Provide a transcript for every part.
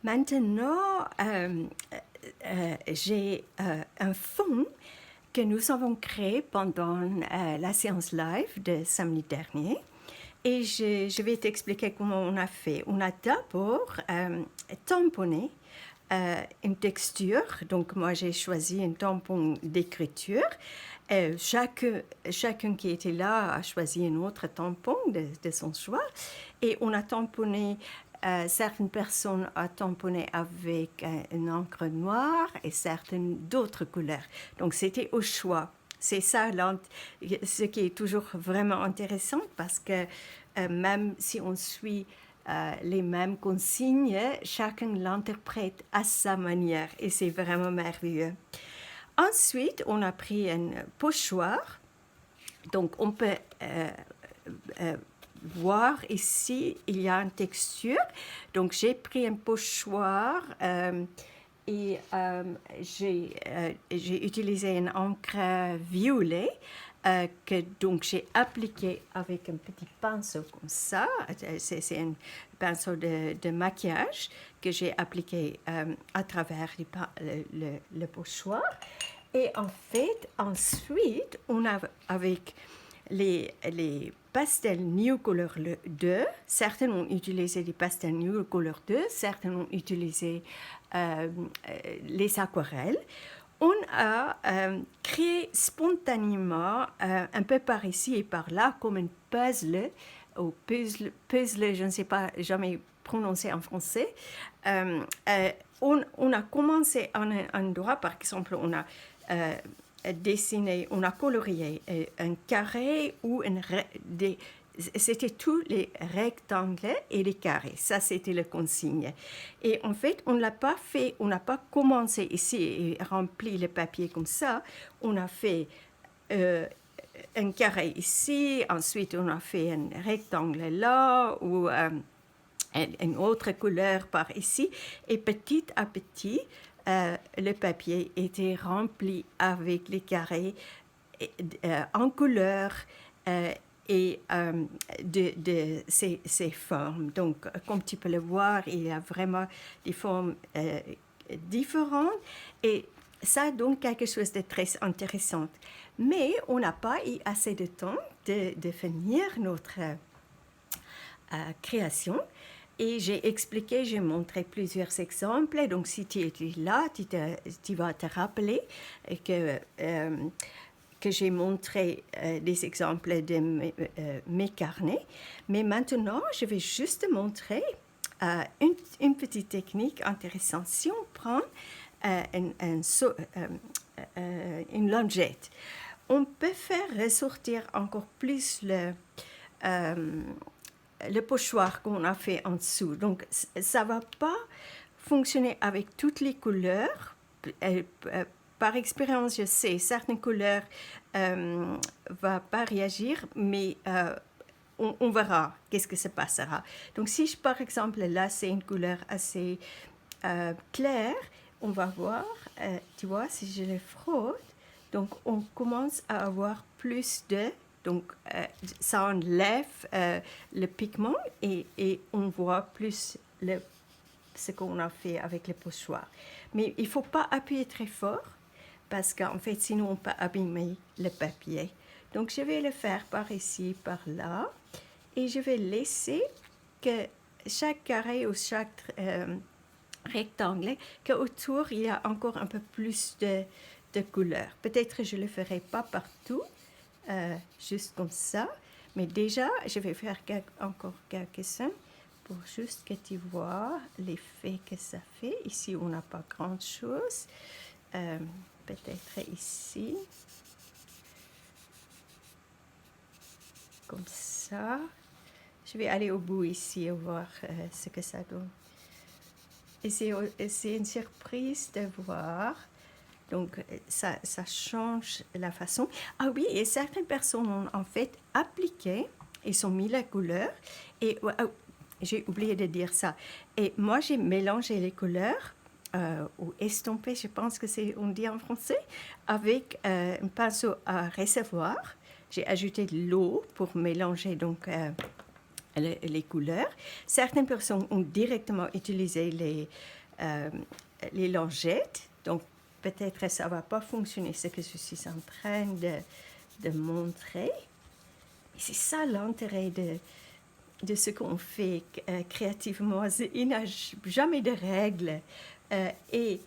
Maintenant, j'ai un fond que nous avons créé pendant la séance live de samedi dernier. Et je vais t'expliquer comment on a fait. On a d'abord tamponné une texture. Donc moi j'ai choisi un tampon d'écriture. Chacun qui était là a choisi un autre tampon de son choix. Et on a tamponné, certaines personnes ont tamponné avec une encre noire et certaines d'autres couleurs. Donc c'était au choix. C'est ça ce qui est toujours vraiment intéressant parce que même si on suit les mêmes consignes, chacun l'interprète à sa manière et c'est vraiment merveilleux. Ensuite, on a pris un pochoir. Donc, on peut voir ici, il y a une texture. Donc, j'ai pris un pochoir et j'ai utilisé une encre violet que donc j'ai appliqué avec un petit pinceau comme ça. C'est un pinceau de maquillage que j'ai appliqué à travers le pochoir. Et en fait, ensuite, on a avec les pastels New Color 2, certains ont utilisé des pastels New Color 2, certains ont utilisé les aquarelles. On a créé spontanément, un peu par ici et par là, comme un puzzle, ou puzzle, je ne sais pas jamais prononcé en français. On a commencé à un endroit, par exemple, on a dessiné, on a colorié un carré ou c'était tous les rectangles et les carrés. Ça, c'était la consigne. Et en fait, on ne l'a pas fait, on n'a pas commencé ici et rempli le papier comme ça. On a fait un carré ici, ensuite on a fait un rectangle là, ou une autre couleur par ici. Et petit à petit, le papier était rempli avec les carrés en couleur et de ces formes. Donc, comme tu peux le voir, il y a vraiment des formes différentes et ça donne quelque chose de très intéressant. Mais on n'a pas eu assez de temps de finir notre création. Et j'ai expliqué, j'ai montré plusieurs exemples. Donc, si tu étais là, tu vas te rappeler que j'ai montré des exemples de mes carnets. Mais maintenant, je vais juste montrer une petite technique intéressante. Si on prend une lingette, on peut faire ressortir encore plus le pochoir qu'on a fait en dessous. Donc, ça ne va pas fonctionner avec toutes les couleurs. Par expérience, je sais, certaines couleurs ne vont pas réagir, mais on verra qu'est-ce que ça passera. Donc, si par exemple, là, c'est une couleur assez claire, on va voir, tu vois, si je le frotte, donc on commence à avoir plus de... Donc, ça enlève le pigment et on voit plus ce qu'on a fait avec le pochoir. Mais il ne faut pas appuyer très fort parce qu'en fait, sinon, on peut abîmer le papier. Donc, je vais le faire par ici, par là. Et je vais laisser que chaque carré ou chaque rectangle, qu'autour, il y a encore un peu plus de couleurs. Peut-être que je ne le ferai pas partout. Juste comme ça. Mais déjà, je vais faire encore quelques-uns pour juste que tu vois l'effet que ça fait. Ici, on n'a pas grand-chose. Peut-être ici. Comme ça. Je vais aller au bout ici et voir ce que ça donne. Et c'est une surprise de voir. Donc, ça change la façon. Ah oui, et certaines personnes ont en fait appliqué, ils ont mis la couleur. Et j'ai oublié de dire ça. Et moi, j'ai mélangé les couleurs, ou estompé, je pense que c'est, on dit en français, avec un pinceau à réservoir. J'ai ajouté de l'eau pour mélanger donc les couleurs. Certaines personnes ont directement utilisé les langettes, donc peut-être ça ne va pas fonctionner, ce que je suis en train de montrer. Et c'est ça l'intérêt de ce qu'on fait créativement. Il n'y a jamais de règles et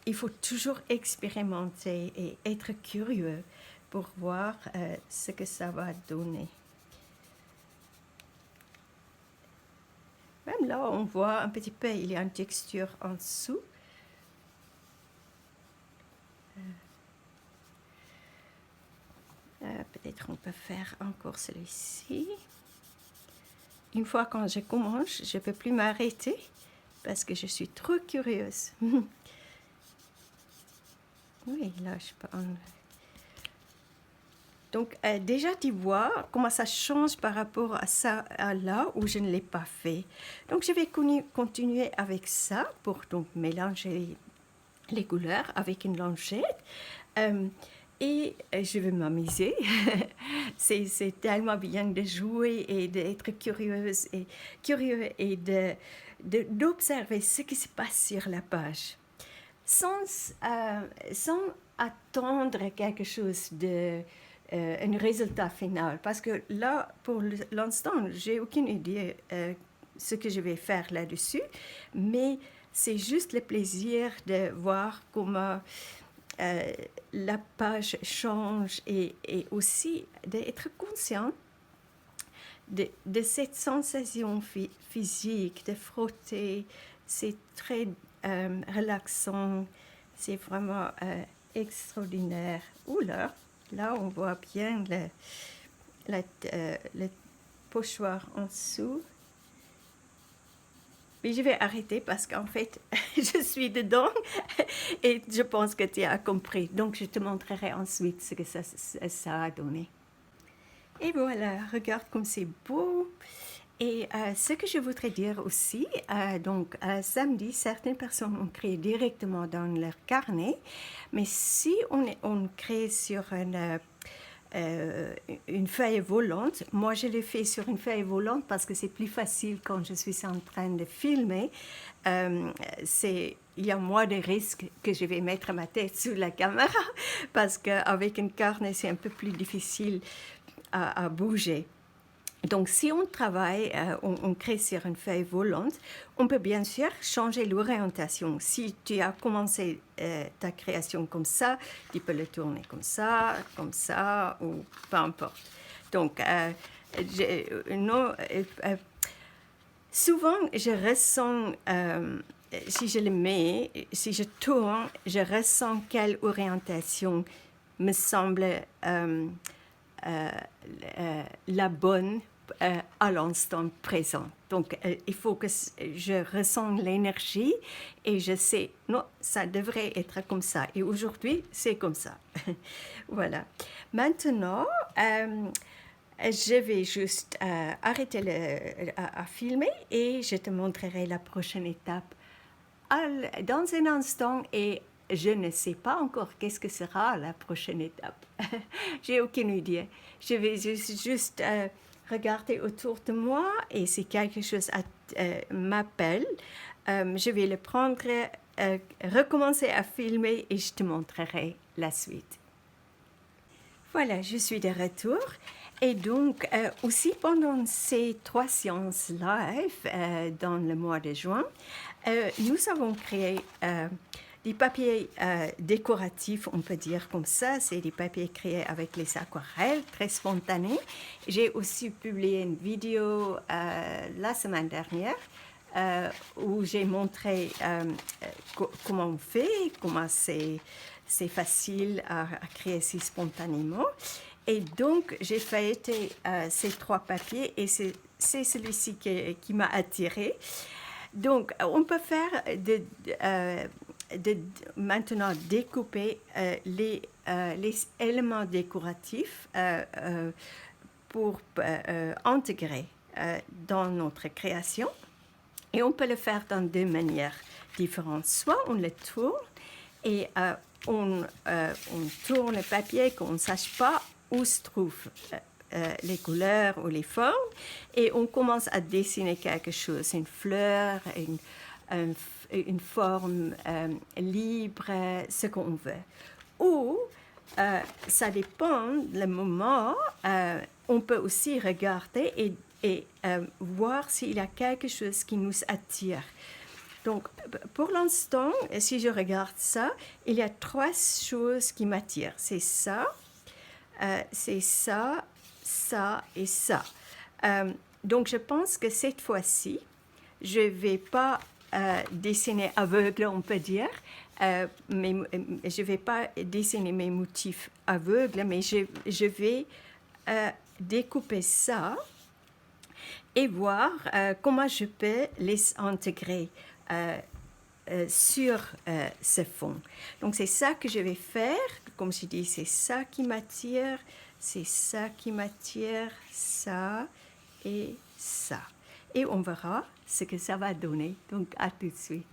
il faut toujours expérimenter et être curieux pour voir ce que ça va donner. Même là, on voit un petit peu, il y a une texture en dessous. Peut-être on peut faire encore celui-ci. Une fois quand je commence, je ne peux plus m'arrêter parce que je suis trop curieuse. Oui, là, je peux enlever. Donc, déjà, tu vois comment ça change par rapport à ça, à là où je ne l'ai pas fait. Donc, je vais continuer avec ça pour donc mélanger les couleurs avec une lingette. Et je vais m'amuser. C'est tellement bien de jouer et d'être curieux et d'observer ce qui se passe sur la page. Sans attendre quelque chose un résultat final. Parce que là, pour l'instant, j'ai aucune idée ce que je vais faire là-dessus. Mais c'est juste le plaisir de voir comment la page change et aussi d'être conscient de cette sensation physique, de frotter. C'est très relaxant, c'est vraiment extraordinaire. Oula, là on voit bien le pochoir en dessous. Mais je vais arrêter parce qu'en fait, je suis dedans et je pense que tu as compris. Donc, je te montrerai ensuite ce que ça a donné. Et voilà, regarde comme c'est beau. Et ce que je voudrais dire aussi, donc samedi, certaines personnes ont créé directement dans leur carnet, mais si on crée sur une feuille volante. Moi, je le fais sur une feuille volante parce que c'est plus facile quand je suis en train de filmer. Il y a moins de risques que je vais mettre ma tête sous la caméra parce qu'avec une carnet, c'est un peu plus difficile à bouger. Donc, si on travaille, on crée sur une feuille volante, on peut bien sûr changer l'orientation. Si tu as commencé ta création comme ça, tu peux le tourner comme ça, ou peu importe. Donc, souvent, je ressens, si je le mets, si je tourne, je ressens quelle orientation me semble la bonne à l'instant présent. Donc, il faut que je ressente l'énergie et je sais, non, ça devrait être comme ça. Et aujourd'hui, c'est comme ça. Voilà. Maintenant, je vais juste arrêter à filmer et je te montrerai la prochaine étape dans un instant et je ne sais pas encore qu'est-ce que sera la prochaine étape. J'ai aucune idée. Je vais juste regarder autour de moi et si quelque chose m'appelle, je vais le prendre, recommencer à filmer et je te montrerai la suite. Voilà, je suis de retour. Et donc, aussi pendant ces 3 séances live dans le mois de juin, nous avons créé des papiers décoratifs, on peut dire comme ça. C'est des papiers créés avec les aquarelles, très spontanés. J'ai aussi publié une vidéo la semaine dernière où j'ai montré comment on fait, comment c'est facile à créer si spontanément. Et donc, j'ai feuilleté ces 3 papiers et c'est celui-ci qui m'a attirée. Donc, on peut faire maintenant découper les éléments décoratifs pour intégrer dans notre création. Et on peut le faire dans 2 manières différentes. Soit on le tourne et on tourne le papier qu'on ne sache pas où se trouve les couleurs ou les formes et on commence à dessiner quelque chose, une fleur, une forme libre, ce qu'on veut. Ou, ça dépend le moment, on peut aussi regarder et voir s'il y a quelque chose qui nous attire. Donc, pour l'instant, si je regarde ça, il y a 3 choses qui m'attirent. C'est ça, ça et ça. Donc, je pense que cette fois-ci, je ne vais pas dessiner aveugle, on peut dire. Je ne vais pas dessiner mes motifs aveugles, mais je vais découper ça et voir comment je peux les intégrer sur ce fond. Donc c'est ça que je vais faire. Comme je dis, c'est ça qui m'attire, c'est ça qui m'attire, ça et ça. Et on verra ce que ça va donner. Donc à tout de suite.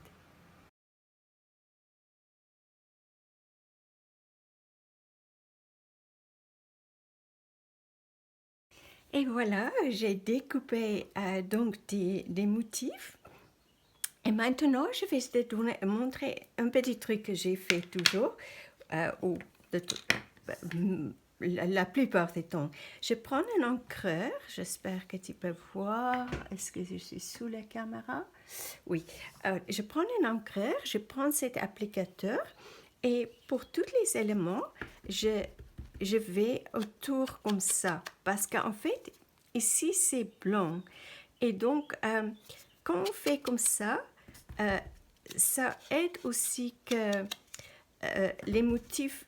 Et voilà, j'ai découpé donc des motifs. Et maintenant, je vais te montrer un petit truc que j'ai fait toujours, ou la plupart du temps. Je prends un encreur, j'espère que tu peux voir. Est-ce que je suis sous la caméra? Oui. Je prends un encreur, je prends cet applicateur et pour tous les éléments, je vais autour comme ça. Parce qu'en fait, ici, c'est blanc. Et donc, quand on fait comme ça aide aussi que les motifs,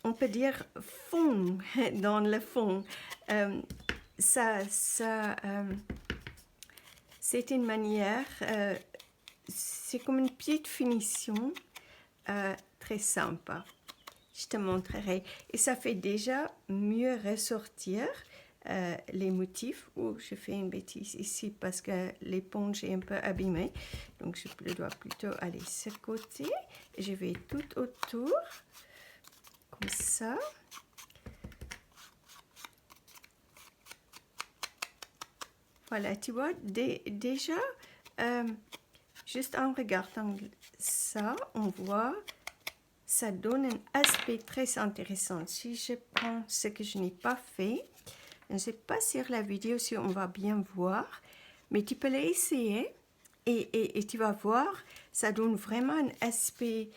on peut dire, fond dans le fond. C'est une manière, c'est comme une petite finition très sympa. Je te montrerai. Et ça fait déjà mieux ressortir les motifs. Oh, je fais une bêtise ici parce que l'éponge est un peu abîmée. Donc, je dois plutôt aller de ce côté. Je vais tout autour, comme ça. Voilà, tu vois, déjà, juste en regardant ça, on voit, ça donne un aspect très intéressant. Si je prends ce que je n'ai pas fait, je ne sais pas sur la vidéo si on va bien voir, mais tu peux l'essayer et tu vas voir, ça donne vraiment un aspect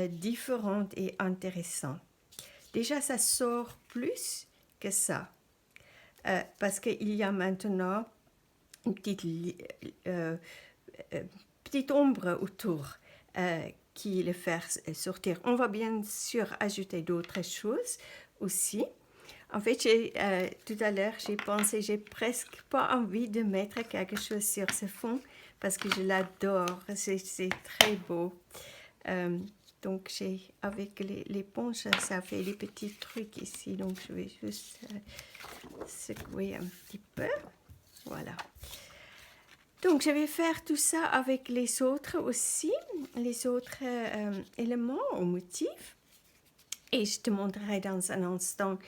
différent et intéressant. Déjà, ça sort plus que ça, parce qu'il y a maintenant une petite ombre autour qui le fait sortir. On va bien sûr ajouter d'autres choses aussi. En fait, tout à l'heure, j'ai pensé, j'ai presque pas envie de mettre quelque chose sur ce fond parce que je l'adore, c'est très beau. Donc, avec l'éponge, ça fait des petits trucs ici, donc je vais juste secouer un petit peu. Voilà. Donc, je vais faire tout ça avec les autres aussi, les autres éléments ou motifs. Et je te montrerai dans un instant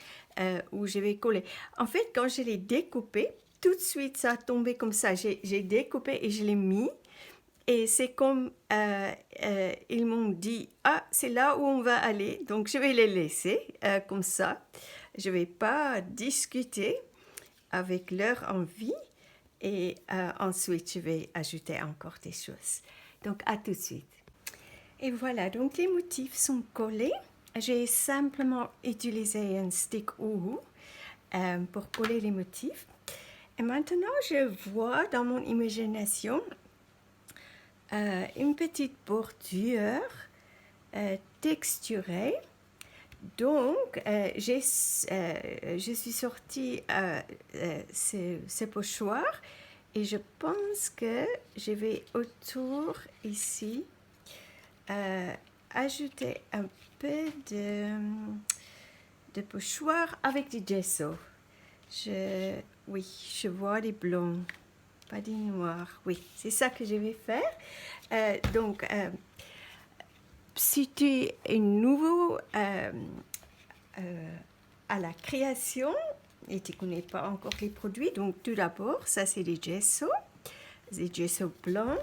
où je vais coller. En fait, quand je l'ai découpé, tout de suite, ça a tombé comme ça. J'ai découpé et je l'ai mis. Et c'est comme ils m'ont dit, ah, c'est là où on va aller. Donc, je vais les laisser comme ça. Je ne vais pas discuter avec leur envie. Et ensuite, je vais ajouter encore des choses. Donc, à tout de suite. Et voilà, donc les motifs sont collés. J'ai simplement utilisé un stick houhou pour coller les motifs. Et maintenant, je vois dans mon imagination une petite bordure texturée. Donc, je suis sortie ce pochoir et je pense que je vais autour ici ajouter un peu de pochoir avec du gesso. Oui, je vois des blancs, pas des noirs. Oui, c'est ça que je vais faire. Donc, si tu es nouveau à à la création et tu ne connais pas encore les produits. Donc tout d'abord, ça c'est des gessos blancs.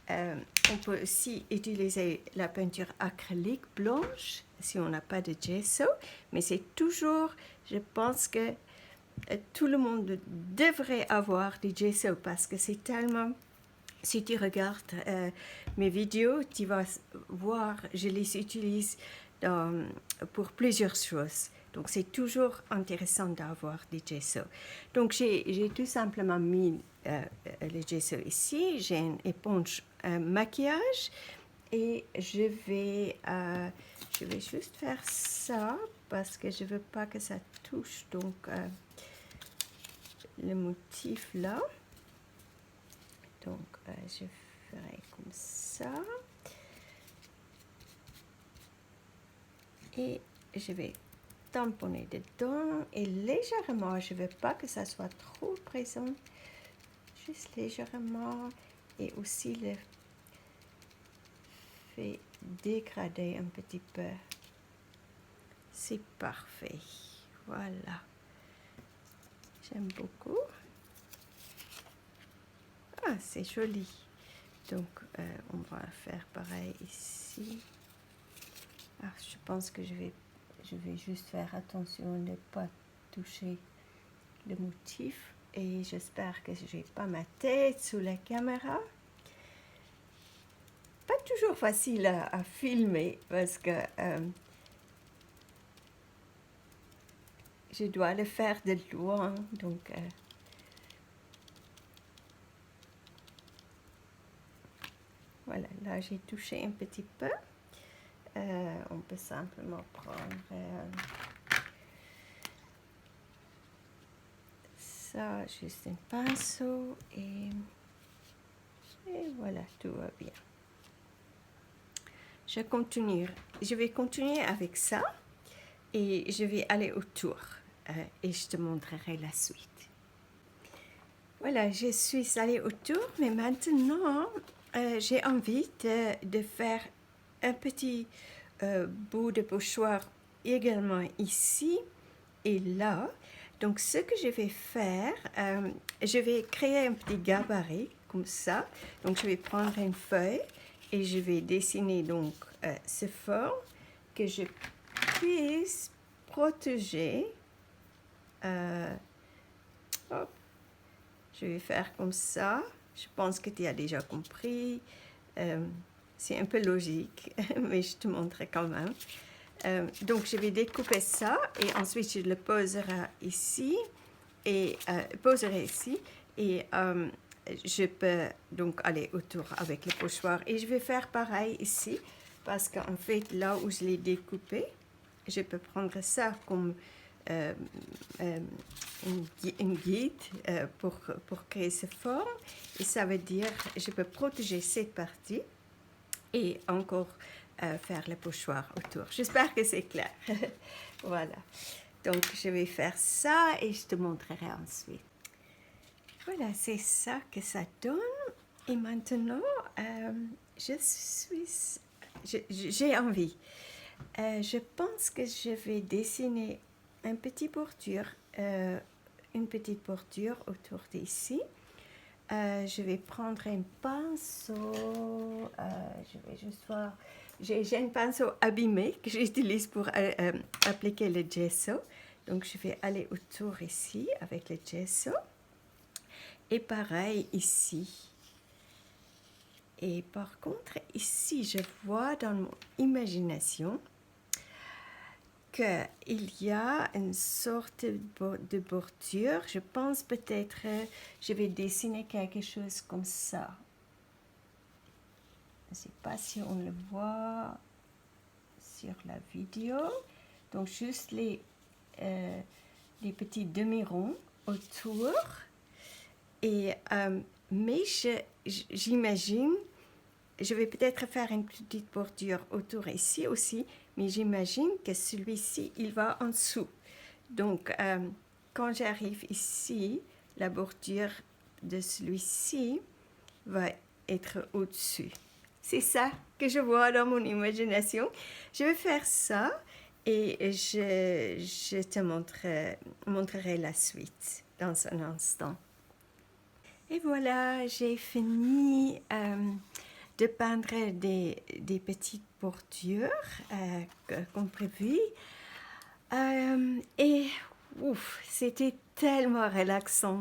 On peut aussi utiliser la peinture acrylique blanche si on n'a pas de gesso, mais c'est toujours, je pense que tout le monde devrait avoir des gesso parce que c'est tellement... Si tu regardes mes vidéos, tu vas voir, je les utilise pour plusieurs choses. Donc, c'est toujours intéressant d'avoir des gesso. Donc, j'ai tout simplement mis le gesso ici. J'ai une éponge maquillage et je vais juste faire ça parce que je ne veux pas que ça touche donc le motif là. Donc, je ferai comme ça. Et je vais tamponner dedans. Et légèrement, je ne veux pas que ça soit trop présent. Juste légèrement. Et aussi le fait dégrader un petit peu. C'est parfait. Voilà. J'aime beaucoup. Ah, c'est joli. Donc, on va faire pareil ici. Ah, je pense que je vais juste faire attention de ne pas toucher le motif. Et j'espère que je n'ai pas ma tête sous la caméra. Pas toujours facile à filmer parce que je dois le faire de loin. Donc, voilà, là j'ai touché un petit peu. On peut simplement prendre ça, juste un pinceau et voilà, tout va bien. Je vais continuer avec ça et je vais aller autour et je te montrerai la suite. Voilà, je suis allée autour, mais maintenant j'ai envie de faire un petit bout de pochoir également ici et là. Donc ce que je vais faire, je vais créer un petit gabarit comme ça. Donc je vais prendre une feuille et je vais dessiner donc ce forme que je puisse protéger. Hop. Je vais faire comme ça. Je pense que tu as déjà compris. C'est un peu logique, mais je te montrerai quand même. Donc, je vais découper ça et ensuite, je le poserai ici. Et je peux donc aller autour avec le pochoir. Et je vais faire pareil ici parce qu'en fait, là où je l'ai découpé, je peux prendre ça comme une guide pour créer cette forme. Et ça veut dire je peux protéger cette partie et encore faire le pochoir autour. J'espère que c'est clair. Voilà. Donc, je vais faire ça et je te montrerai ensuite. Voilà, c'est ça que ça donne. Et maintenant, j'ai envie. Je pense que je vais dessiner une petite bordure autour d'ici. Je vais prendre un pinceau. Je vais juste voir. J'ai un pinceau abîmé que j'utilise pour appliquer le gesso. Donc, je vais aller autour ici avec le gesso. Et pareil ici. Et par contre, ici, je vois dans mon imagination qu'il y a une sorte de bordure. Je pense peut-être, je vais dessiner quelque chose comme ça. Je ne sais pas si on le voit sur la vidéo. Donc, juste les petits demi-ronds autour. Et, mais j'imagine, je vais peut-être faire une petite bordure autour ici aussi, mais j'imagine que celui-ci, il va en dessous. Donc, quand j'arrive ici, la bordure de celui-ci va être au-dessus. C'est ça que je vois dans mon imagination. Je vais faire ça Et je te montrerai la suite dans un instant. Et voilà, j'ai fini de peindre des petites bordures comme prévu. Et ouf, c'était tellement relaxant.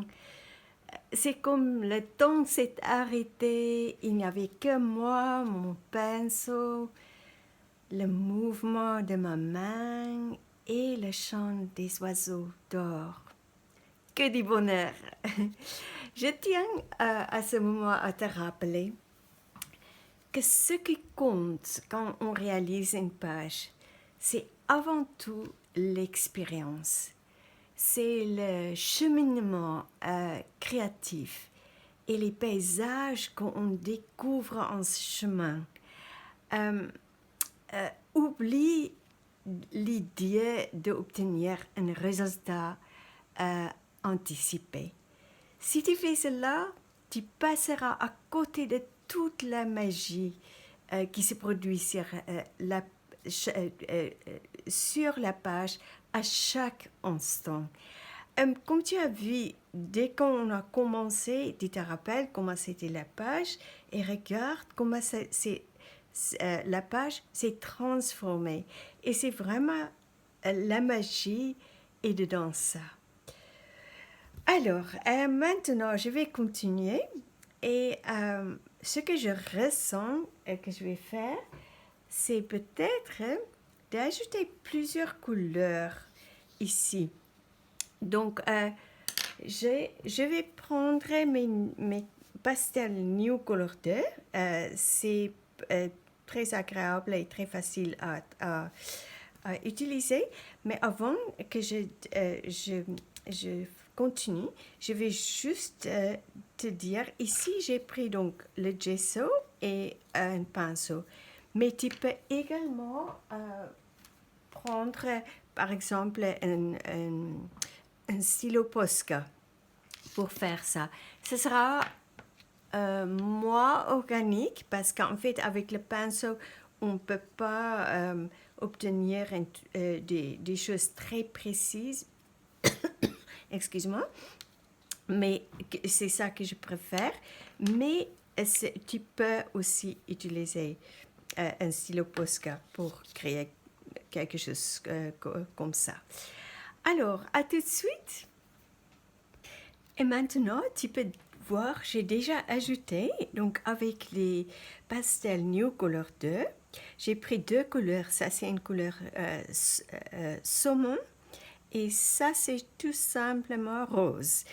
C'est comme le temps s'est arrêté, il n'y avait que moi, mon pinceau, le mouvement de ma main et le chant des oiseaux dehors. Que du bonheur! Je tiens à ce moment à te rappeler que ce qui compte quand on réalise une page, c'est avant tout l'expérience. C'est le cheminement créatif et les paysages qu'on découvre en ce chemin. Oublie l'idée d'obtenir un résultat anticipé. Si tu fais cela, tu passeras à côté de toute la magie qui se produit sur la page à chaque instant. Comme tu as vu, dès qu'on a commencé, tu te rappelles comment c'était la page et regarde comment la page s'est transformée. Et c'est vraiment la magie est dedans ça. Alors, maintenant, je vais continuer et ce que je ressens et que je vais faire, c'est peut-être d'ajouter plusieurs couleurs ici. Donc, je vais prendre mes pastels New Color 2. C'est très agréable et très facile à utiliser. Mais avant que je continue, je vais juste te dire, ici j'ai pris donc le gesso et un pinceau. Mais tu peux également prendre par exemple un stylo Posca pour faire ça. Ce sera moins organique parce qu'en fait avec le pinceau on ne peut pas obtenir des choses très précises. Excuse-moi, mais c'est ça que je préfère. Mais tu peux aussi utiliser un stylo Posca pour créer quelque chose comme ça. Alors, à tout de suite. Et maintenant, tu peux voir, j'ai déjà ajouté, donc avec les pastels New Color 2, j'ai pris deux couleurs. Ça, c'est une couleur saumon et ça, c'est tout simplement rose.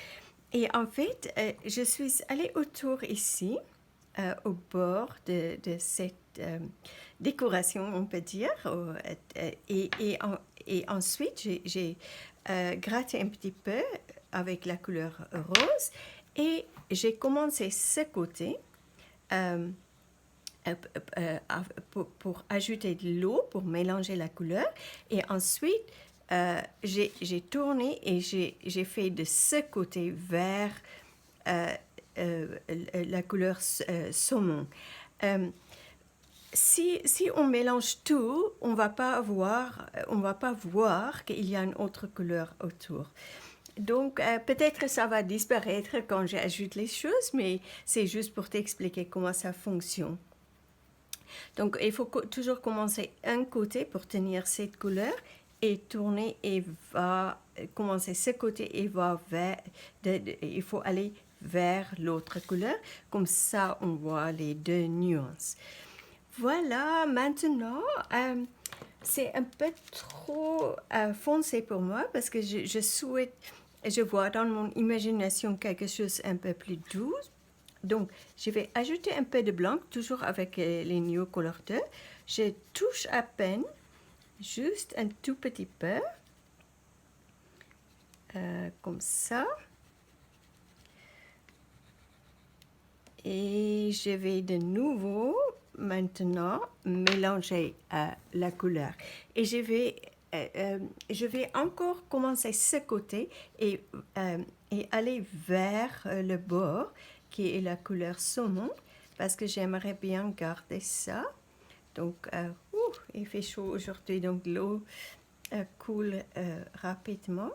Et en fait, je suis allée autour ici, au bord de cette décoration, on peut dire. Et ensuite, j'ai gratté un petit peu avec la couleur rose et j'ai commencé ce côté pour ajouter de l'eau, pour mélanger la couleur. Et ensuite, j'ai tourné et j'ai fait de ce côté vers la couleur saumon. Si on mélange tout, on va pas voir qu'il y a une autre couleur autour. Donc, peut-être ça va disparaître quand j'ajoute les choses, mais c'est juste pour t'expliquer comment ça fonctionne. Donc, il faut toujours commencer un côté pour tenir cette couleur et tourner et va commencer ce côté et va il faut aller vers l'autre couleur. Comme ça, on voit les deux nuances. Voilà, maintenant, c'est un peu trop foncé pour moi parce que je vois dans mon imagination quelque chose un peu plus doux. Donc, je vais ajouter un peu de blanc, toujours avec les New Color 2. Je touche à peine, juste un tout petit peu, comme ça. Et je vais de nouveau, maintenant, mélanger la couleur. Et je vais encore commencer ce côté et aller vers le bord, qui est la couleur saumon, parce que j'aimerais bien garder ça. Donc, il fait chaud aujourd'hui, donc l'eau coule rapidement.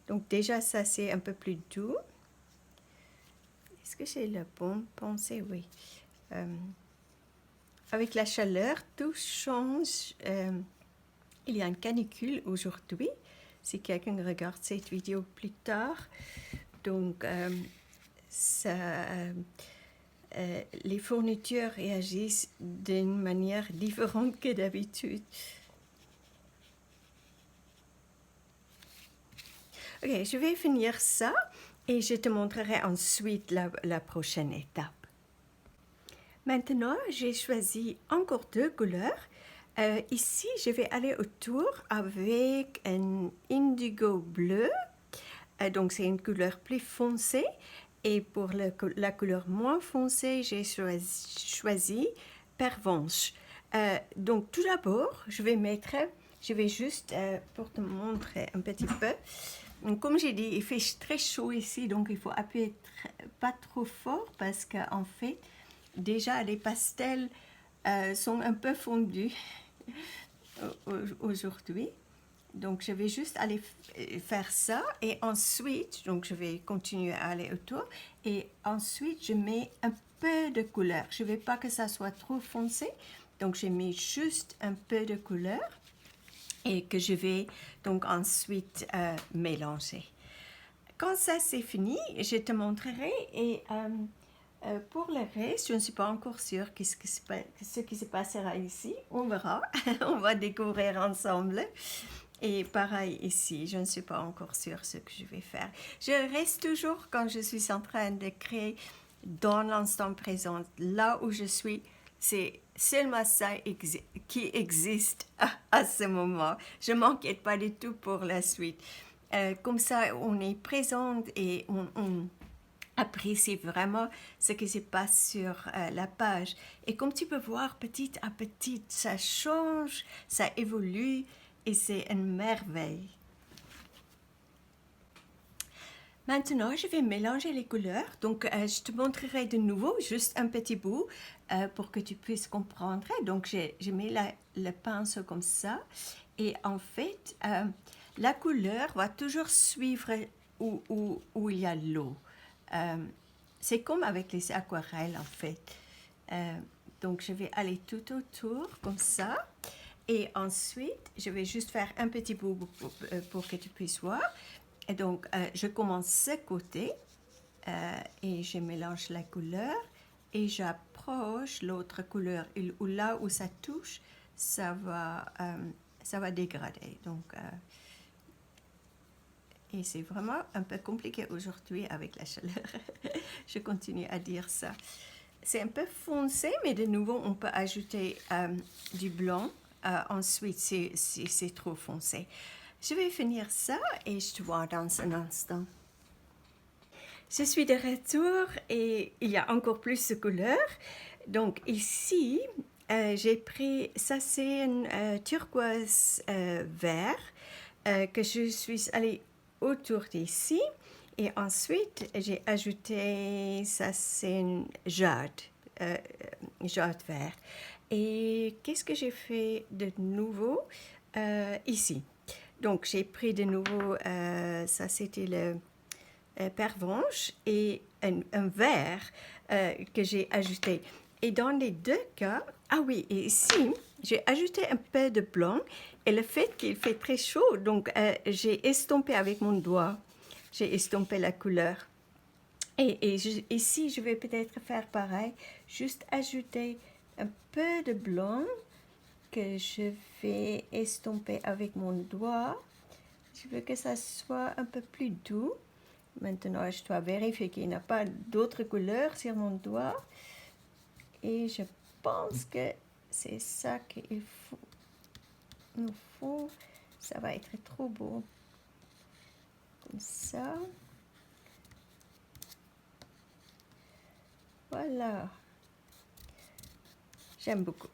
Donc déjà, ça c'est un peu plus doux. Est-ce que j'ai la bonne pensée? Oui. Avec la chaleur, tout change. Il y a une canicule aujourd'hui. Si quelqu'un regarde cette vidéo plus tard, donc les fournitures réagissent d'une manière différente que d'habitude. Ok, je vais finir ça et je te montrerai ensuite la prochaine étape. Maintenant, j'ai choisi encore 2 couleurs. Ici, je vais aller autour avec un indigo bleu. Donc, c'est une couleur plus foncée. Et pour la couleur moins foncée, j'ai choisi pervenche. Donc, tout d'abord, je vais juste, pour te montrer un petit peu. Donc, comme j'ai dit, il fait très chaud ici, donc il faut appuyer pas trop fort parce qu'en fait, déjà, les pastels sont un peu fondus aujourd'hui. Donc, je vais juste aller faire ça et ensuite, donc je vais continuer à aller autour et ensuite, je mets un peu de couleur. Je ne veux pas que ça soit trop foncé, donc je mets juste un peu de couleur et que je vais donc ensuite mélanger. Quand ça c'est fini, je te montrerai et pour le reste, je ne suis pas encore sûre ce qui se passera ici. On verra, on va découvrir ensemble. Et pareil ici, je ne suis pas encore sûre ce que je vais faire. Je reste toujours quand je suis en train de créer dans l'instant présent, là où je suis, c'est seulement ça qui existe à ce moment. Je ne m'inquiète pas du tout pour la suite. Comme ça, on est présente et on apprécie vraiment ce qui se passe sur la page. Et comme tu peux voir, petit à petit, ça change, ça évolue et c'est une merveille. Maintenant, je vais mélanger les couleurs. Donc, je te montrerai de nouveau juste un petit bout pour que tu puisses comprendre. Donc, je mets le pinceau comme ça. Et en fait, la couleur va toujours suivre où il y a l'eau. C'est comme avec les aquarelles, en fait. Donc, je vais aller tout autour comme ça. Et ensuite, je vais juste faire un petit bout pour que tu puisses voir. Et donc, je commence ce côté et je mélange la couleur et j'approche l'autre couleur. Et là où ça touche, ça va dégrader. Donc, et c'est vraiment un peu compliqué aujourd'hui avec la chaleur. Je continue à dire ça. C'est un peu foncé, mais de nouveau, on peut ajouter du blanc. Ensuite, si c'est trop foncé. Je vais finir ça et je te vois dans un instant. Je suis de retour et il y a encore plus de couleurs. Donc ici, j'ai pris, ça c'est un turquoise vert que je suis allée autour d'ici. Et ensuite, j'ai ajouté, ça c'est un jade vert. Et qu'est-ce que j'ai fait de nouveau ici? Donc, j'ai pris de nouveau, ça c'était le pervenche et un vert que j'ai ajouté. Et dans les 2 cas, ah oui, et ici, j'ai ajouté un peu de blanc et le fait qu'il fait très chaud, donc j'ai estompé avec mon doigt, j'ai estompé la couleur. Et ici, je vais peut-être faire pareil, juste ajouter un peu de blanc que je vais estomper avec mon doigt. Je veux que ça soit un peu plus doux. Maintenant, je dois vérifier qu'il n'y a pas d'autres couleurs sur mon doigt. Et je pense que c'est ça qu'il nous faut. Ça va être trop beau. Comme ça. Voilà. J'aime beaucoup.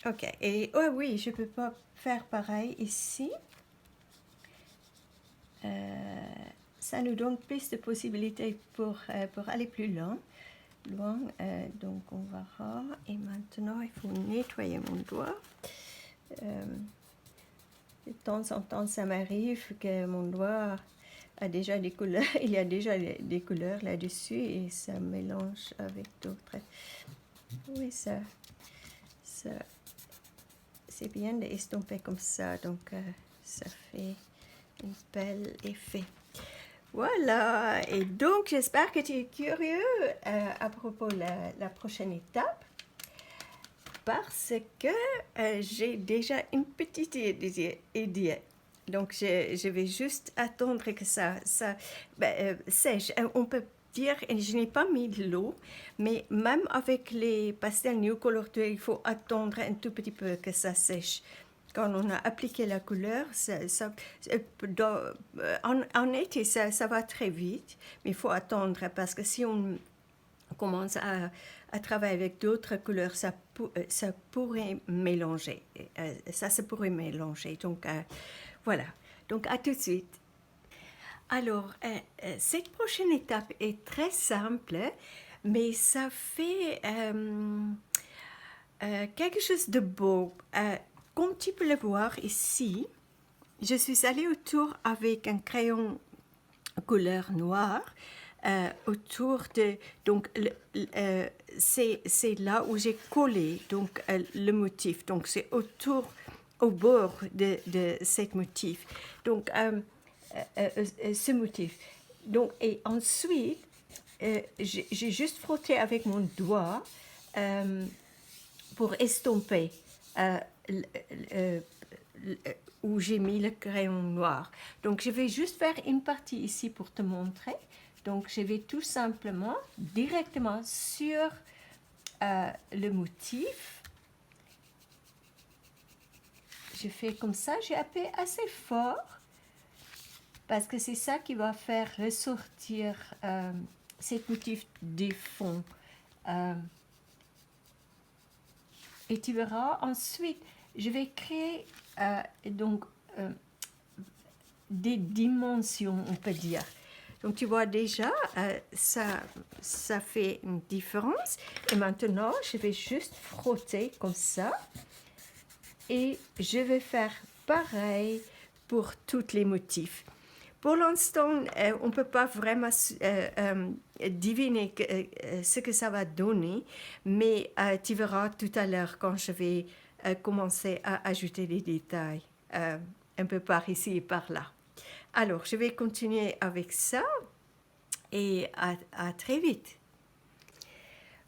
Ok. Et oh oui, je ne peux pas faire pareil ici. Ça nous donne plus de possibilités pour aller plus loin. Donc on verra. Et maintenant, il faut nettoyer mon doigt. De temps en temps, ça m'arrive que mon doigt a déjà des couleurs, il y a déjà des couleurs là-dessus et ça mélange avec d'autres. Oui, ça c'est bien d'estomper comme ça, donc ça fait un bel effet. Voilà, et donc j'espère que tu es curieux à propos de la prochaine étape, parce que j'ai déjà une petite idée. Donc je vais juste attendre que ça sèche. On peut dire, et je n'ai pas mis de l'eau, mais même avec les pastels New Color 2, il faut attendre un tout petit peu que ça sèche. Quand on a appliqué la couleur, en été, ça va très vite, mais il faut attendre parce que si on commence à travailler avec d'autres couleurs, ça pourrait mélanger. Ça se pourrait mélanger. Donc, voilà. Donc, à tout de suite. Alors, cette prochaine étape est très simple, mais ça fait quelque chose de beau. Comme tu peux le voir ici, je suis allée autour avec un crayon couleur noire autour de... Donc, c'est là où j'ai collé donc, le motif. Donc, c'est au bord de ce motif. Donc, ce motif. Donc, et ensuite, j'ai juste frotté avec mon doigt pour estomper où j'ai mis le crayon noir. Donc, je vais juste faire une partie ici pour te montrer. Donc, je vais tout simplement directement sur le motif. Je fais comme ça, j'ai appuyé assez fort parce que c'est ça qui va faire ressortir ce motif du fond. Et tu verras, ensuite, je vais créer des dimensions, on peut dire. Donc, tu vois déjà, ça fait une différence. Et maintenant, je vais juste frotter comme ça. Et je vais faire pareil pour tous les motifs. Pour l'instant, on ne peut pas vraiment deviner ce que ça va donner, mais tu verras tout à l'heure quand je vais commencer à ajouter des détails un peu par ici et par là. Alors, je vais continuer avec ça et à très vite.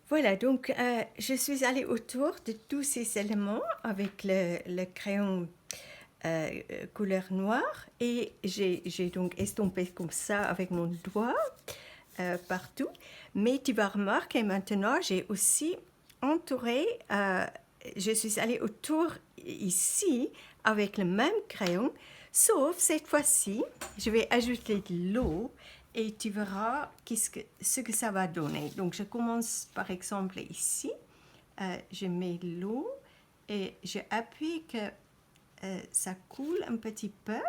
Voilà, donc je suis allée autour de tous ces éléments avec le crayon couleur noire et j'ai donc estompé comme ça avec mon doigt partout. Mais tu vas remarquer maintenant, j'ai aussi entouré, je suis allée autour ici avec le même crayon, sauf cette fois-ci, je vais ajouter de l'eau et tu verras ce que ça va donner. Donc je commence par exemple ici, je mets l'eau et je appuie que ça coule un petit peu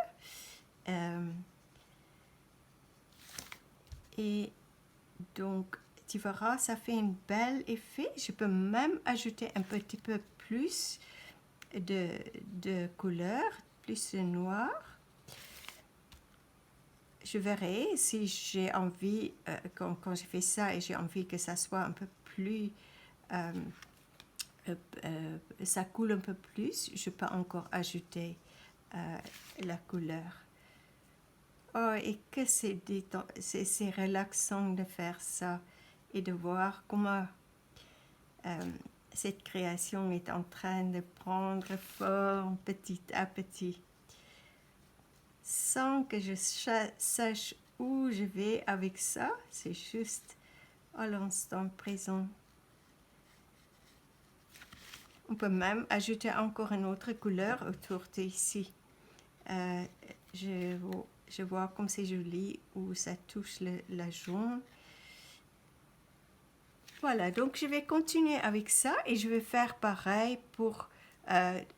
et donc tu verras ça fait un bel effet. Je peux même ajouter un petit peu plus de couleur, plus de noir. Je verrai si j'ai envie, quand je fais ça et j'ai envie que ça soit un peu plus ça coule un peu plus, je peux encore ajouter la couleur. Oh, et que c'est relaxant de faire ça et de voir comment cette création est en train de prendre forme petit à petit. Sans que je sache où je vais avec ça, c'est juste à l'instant présent. On peut même ajouter encore une autre couleur autour d'ici. Je vois comme c'est joli où ça touche la jaune. Voilà, donc je vais continuer avec ça et je vais faire pareil pour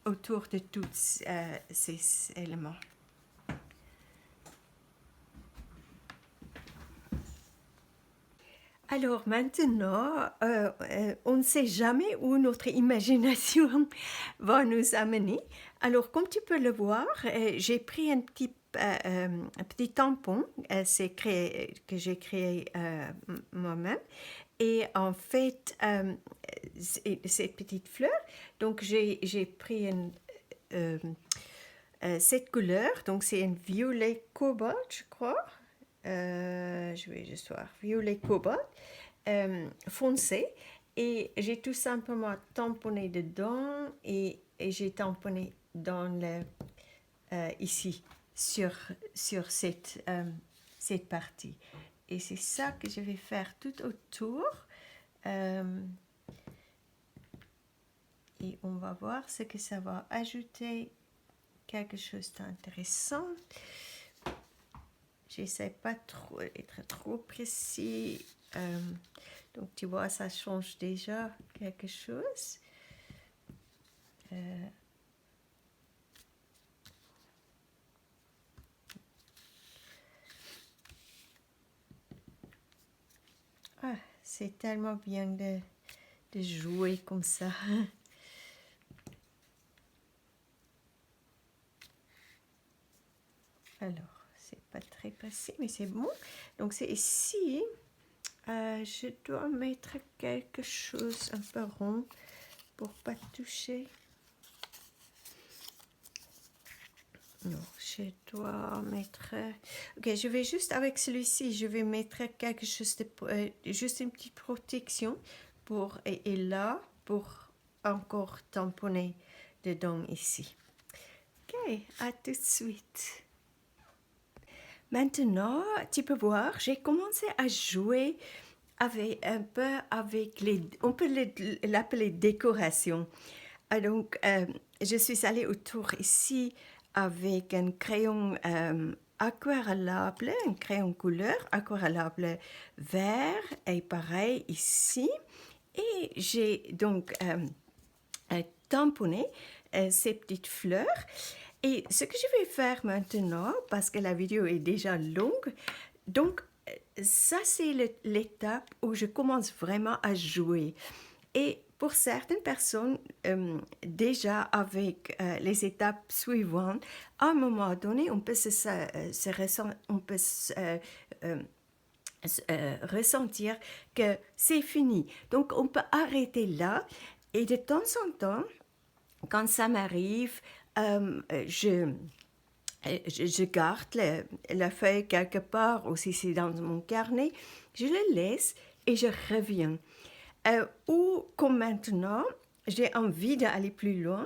autour de tous ces éléments. Alors maintenant, on ne sait jamais où notre imagination va nous amener. Alors, comme tu peux le voir, j'ai pris un petit tampon que j'ai créé moi-même. Et en fait, cette petite fleur, donc j'ai pris euh, cette couleur, donc c'est un violet cobalt, je crois. Je vais juste voir, violet cobalt foncé. Et j'ai tout simplement tamponné dedans et j'ai tamponné ici, sur cette partie. Et c'est ça que je vais faire tout autour. Et on va voir ce que ça va ajouter, quelque chose d'intéressant. J'essaie pas trop d'être trop précis. Donc tu vois, ça change déjà quelque chose. C'est tellement bien de jouer comme ça. Alors, c'est pas très précis, mais c'est bon. Donc c'est ici. Je dois mettre quelque chose un peu rond pour pas toucher. Non, je dois mettre... Ok, je vais juste, avec celui-ci, je vais mettre quelque chose juste une petite protection et là, pour encore tamponner dedans ici. Ok, à tout de suite. Maintenant, tu peux voir, j'ai commencé à jouer avec on peut l'appeler décoration. Donc, je suis allée autour ici avec un crayon aquarellable, un crayon couleur aquarellable vert, et pareil ici. Et j'ai donc tamponné ces petites fleurs. Et ce que je vais faire maintenant, parce que la vidéo est déjà longue, donc ça c'est l'étape où je commence vraiment à jouer. Et pour certaines personnes, déjà avec les étapes suivantes, à un moment donné, on peut ressentir que c'est fini. Donc on peut arrêter là et de temps en temps, quand ça m'arrive, je garde la feuille quelque part, ou si c'est dans mon carnet, je le laisse et je reviens. Ou comme maintenant, j'ai envie d'aller plus loin,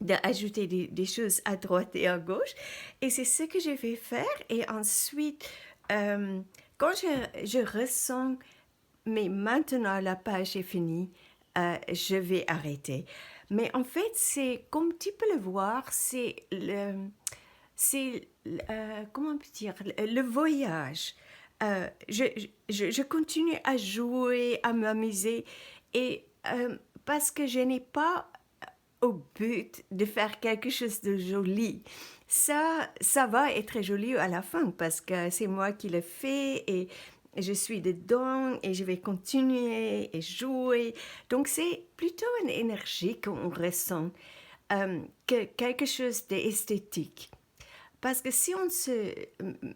d'ajouter des choses à droite et à gauche, et c'est ce que je vais faire. Et ensuite, quand je ressens, mais maintenant la page est finie, je vais arrêter. Mais en fait, c'est comme tu peux le voir, comment on peut dire, le voyage. Je continue à jouer, à m'amuser, et parce que je n'ai pas au but de faire quelque chose de joli. Ça va être joli à la fin parce que c'est moi qui le fais et je suis dedans et je vais continuer et jouer. Donc c'est plutôt une énergie qu'on ressent que quelque chose d'esthétique. Parce que si on se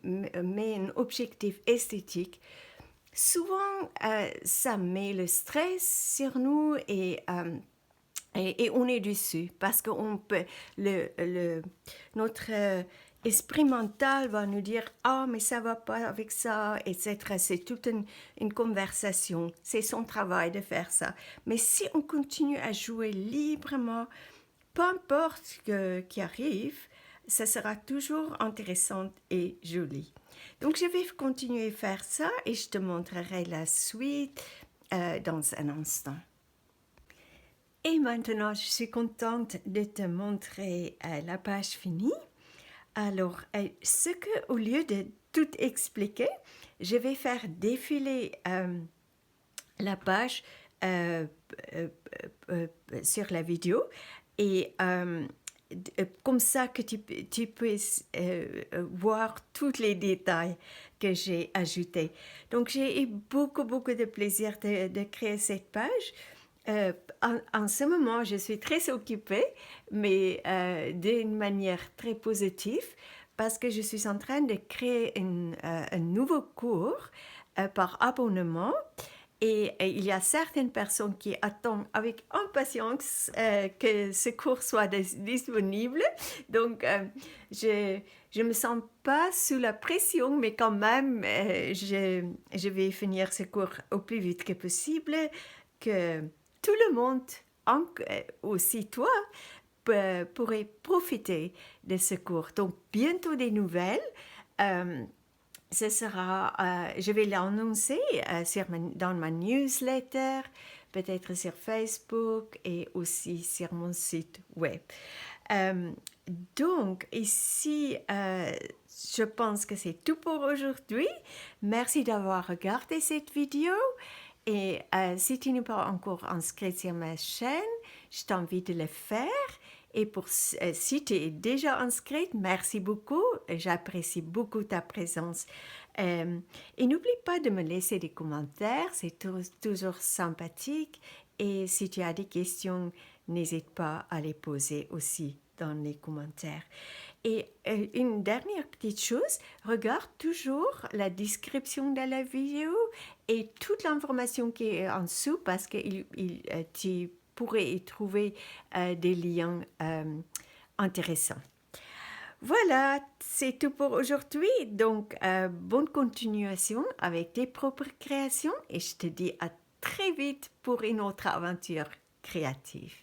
met un objectif esthétique, souvent ça met le stress sur nous et on est déçu parce que notre esprit mental va nous dire ah mais ça va pas avec ça, etc. C'est toute une conversation, c'est son travail de faire ça. Mais si on continue à jouer librement, peu importe ce qui arrive, ça sera toujours intéressant et joli. Donc je vais continuer à faire ça et je te montrerai la suite dans un instant. Et maintenant, je suis contente de te montrer la page finie. Alors, au lieu de tout expliquer, je vais faire défiler la page sur la vidéo et comme ça que tu puisses voir tous les détails que j'ai ajoutés. Donc, j'ai eu beaucoup, beaucoup de plaisir de créer cette page. En ce moment, je suis très occupée, mais d'une manière très positive, parce que je suis en train de créer un nouveau cours par abonnement. Et il y a certaines personnes qui attendent avec impatience que ce cours soit disponible. Donc, je me sens pas sous la pression, mais quand même, je vais finir ce cours au plus vite que possible, que tout le monde, aussi toi, pourrait profiter de ce cours. Donc, bientôt des nouvelles. Euh, Ce sera, je vais l'annoncer dans ma newsletter, peut-être sur Facebook et aussi sur mon site web. Euh, donc, ici, je pense que c'est tout pour aujourd'hui. Merci d'avoir regardé cette vidéo. Et si tu n'es pas encore inscrit sur ma chaîne, je t'invite de le faire. Et si tu es déjà inscrite, merci beaucoup. J'apprécie beaucoup ta présence. Et n'oublie pas de me laisser des commentaires, c'est toujours sympathique. Et si tu as des questions, n'hésite pas à les poser aussi dans les commentaires. Et une dernière petite chose, regarde toujours la description de la vidéo et toute l'information qui est en dessous parce que tu pourrais y trouver des liens intéressants. Voilà, c'est tout pour aujourd'hui. Donc, bonne continuation avec tes propres créations et je te dis à très vite pour une autre aventure créative.